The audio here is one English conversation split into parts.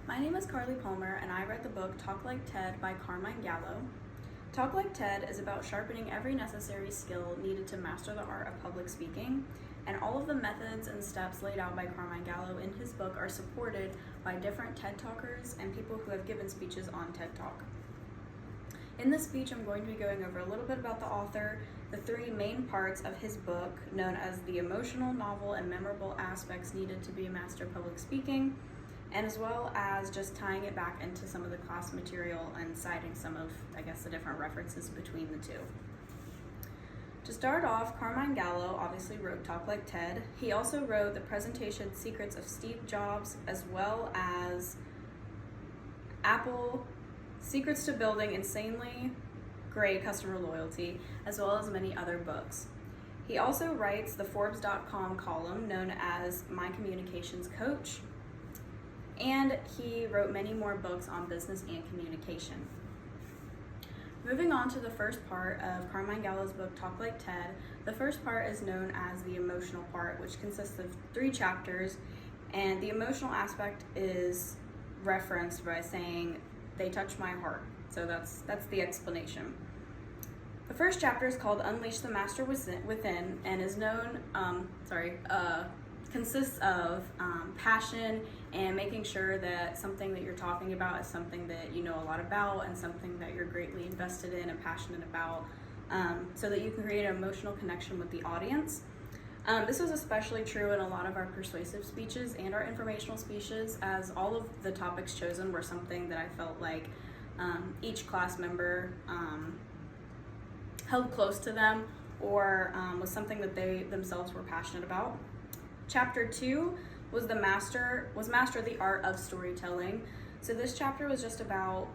My name is Carly Palmer, and I read the book Talk Like Ted by Carmine Gallo. Talk Like Ted is about sharpening every necessary skill needed to master the art of public speaking, and all of the methods and steps laid out by Carmine Gallo in his book are supported by different TED Talkers and people who have given speeches on TED Talk. In this speech, I'm going to be going over a little bit about the author, the three main parts of his book, known as the emotional, novel, and memorable aspects needed to be a master of public speaking, and as well as just tying it back into some of the class material and citing some of, the different references between the two. To start off, Carmine Gallo obviously wrote Talk Like Ted. He also wrote The Presentation Secrets of Steve Jobs, as well as Apple, Secrets to Building Insanely Great Customer Loyalty, as well as many other books. He also writes the Forbes.com column known as My Communications Coach, and he wrote many more books on business and communication. Moving on to the first part of Carmine Gallo's book, Talk Like Ted, the first part is known as the emotional part, which consists of 3 chapters, and the emotional aspect is referenced by saying, "They touch my heart." So that's the explanation. The first chapter is called Unleash the Master Within, and is consists of passion and making sure that something that you're talking about is something that you know a lot about and something that you're greatly invested in and passionate about, so that you can create an emotional connection with the audience. This was especially true in a lot of our persuasive speeches and our informational speeches, as all of the topics chosen were something that I felt like each class member held close to them or was something that they themselves were passionate about. Chapter 2 was Master the Art of Storytelling. So this chapter was just about,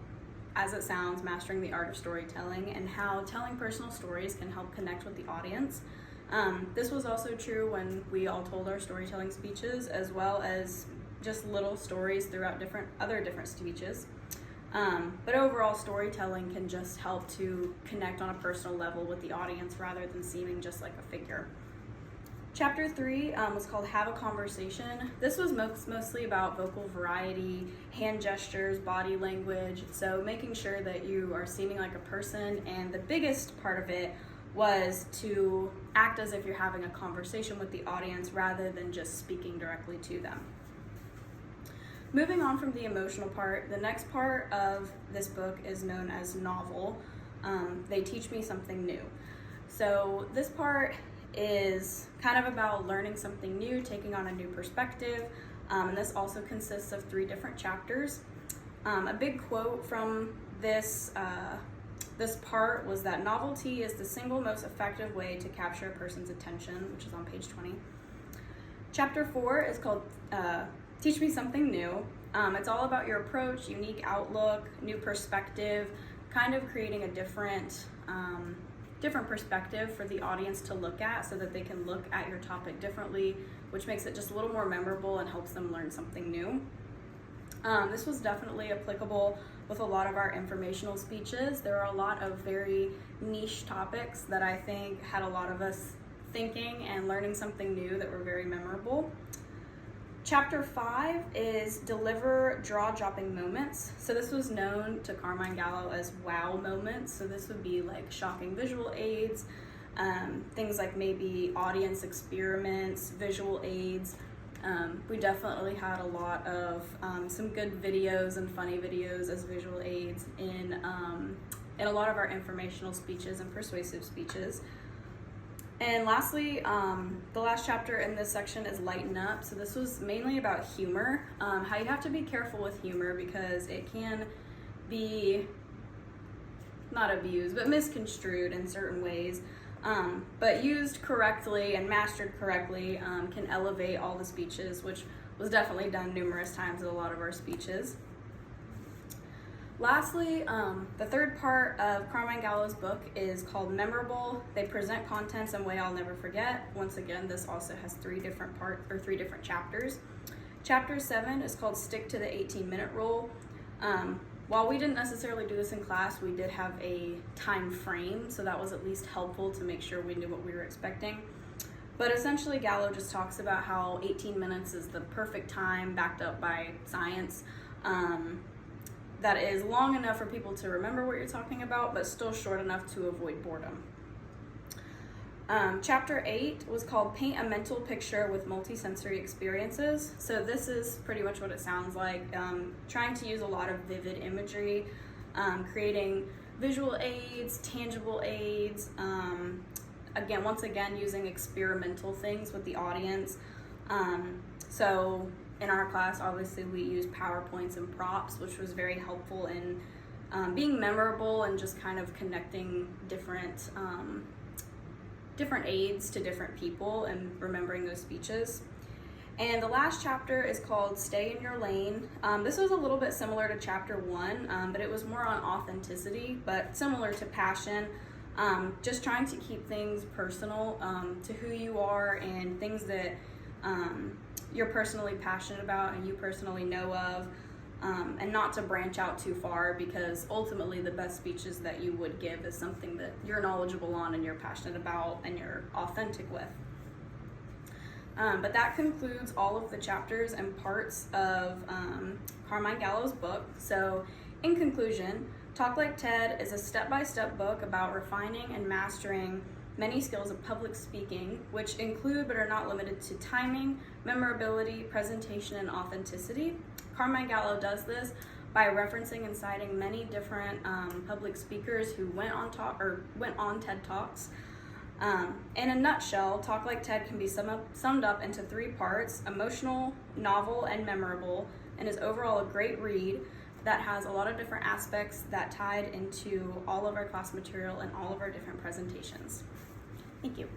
as it sounds, mastering the art of storytelling and how telling personal stories can help connect with the audience. This was also true when we all told our storytelling speeches, as well as just little stories throughout different speeches. But overall, storytelling can just help to connect on a personal level with the audience rather than seeming just like a figure. Chapter 3 was called Have a Conversation. This was mostly about vocal variety, hand gestures, body language, so making sure that you are seeming like a person, and the biggest part of it was to act as if you're having a conversation with the audience rather than just speaking directly to them. Moving on from the emotional part, the next part of this book is known as Novel. They Teach Me Something New. So this part is kind of about learning something new, taking on a new perspective, and this also consists of 3 different chapters. A big quote from this part was that novelty is the single most effective way to capture a person's attention, which is on page 20. Chapter 4 is called Teach Me Something New. It's all about your approach, unique outlook, new perspective, kind of creating a different perspective for the audience to look at so that they can look at your topic differently, which makes it just a little more memorable and helps them learn something new. This was definitely applicable with a lot of our informational speeches. There are a lot of very niche topics that I think had a lot of us thinking and learning something new that were very memorable. Chapter 5 is Deliver Jaw-Dropping Moments. So this was known to Carmine Gallo as wow moments. So this would be like shocking visual aids, things like maybe audience experiments, visual aids. We definitely had a lot of some good videos and funny videos as visual aids in a lot of our informational speeches and persuasive speeches. And lastly, the last chapter in this section is Lighten Up. So this was mainly about humor, how you have to be careful with humor because it can be not abused, but misconstrued in certain ways. But used correctly and mastered correctly can elevate all the speeches, which was definitely done numerous times in a lot of our speeches. Lastly, the third part of Carmine Gallo's book is called Memorable. They present contents in a way I'll never forget. Once again, this also has 3 different chapters. Chapter 7 is called Stick to the 18-minute Rule. While we didn't necessarily do this in class, we did have a time frame, so that was at least helpful to make sure we knew what we were expecting. But essentially, Gallo just talks about how 18 minutes is the perfect time, backed up by science, that is long enough for people to remember what you're talking about, but still short enough to avoid boredom. Chapter 8 was called Paint a Mental Picture with Multisensory Experiences. So this is pretty much what it sounds like, trying to use a lot of vivid imagery, creating visual aids, tangible aids, once again using experimental things with the audience. So in our class, obviously we used PowerPoints and props, which was very helpful in being memorable and just kind of connecting different aids to different people and remembering those speeches. And the last chapter is called Stay in Your Lane. This was a little bit similar to chapter 1, but it was more on authenticity, but similar to passion. Just trying to keep things personal to who you are and things that you're personally passionate about and you personally know of, and not to branch out too far, because ultimately the best speeches that you would give is something that you're knowledgeable on and you're passionate about and you're authentic with. But that concludes all of the chapters and parts of Carmine Gallo's book. So in conclusion, Talk Like TED is a step-by-step book about refining and mastering many skills of public speaking, which include but are not limited to timing, memorability, presentation, and authenticity. Carmine Gallo does this by referencing and citing many different public speakers who went on TED Talks. In a nutshell, Talk Like TED can be summed up into 3 parts: emotional, novel, and memorable, and is overall a great read that has a lot of different aspects that tied into all of our class material and all of our different presentations. Thank you.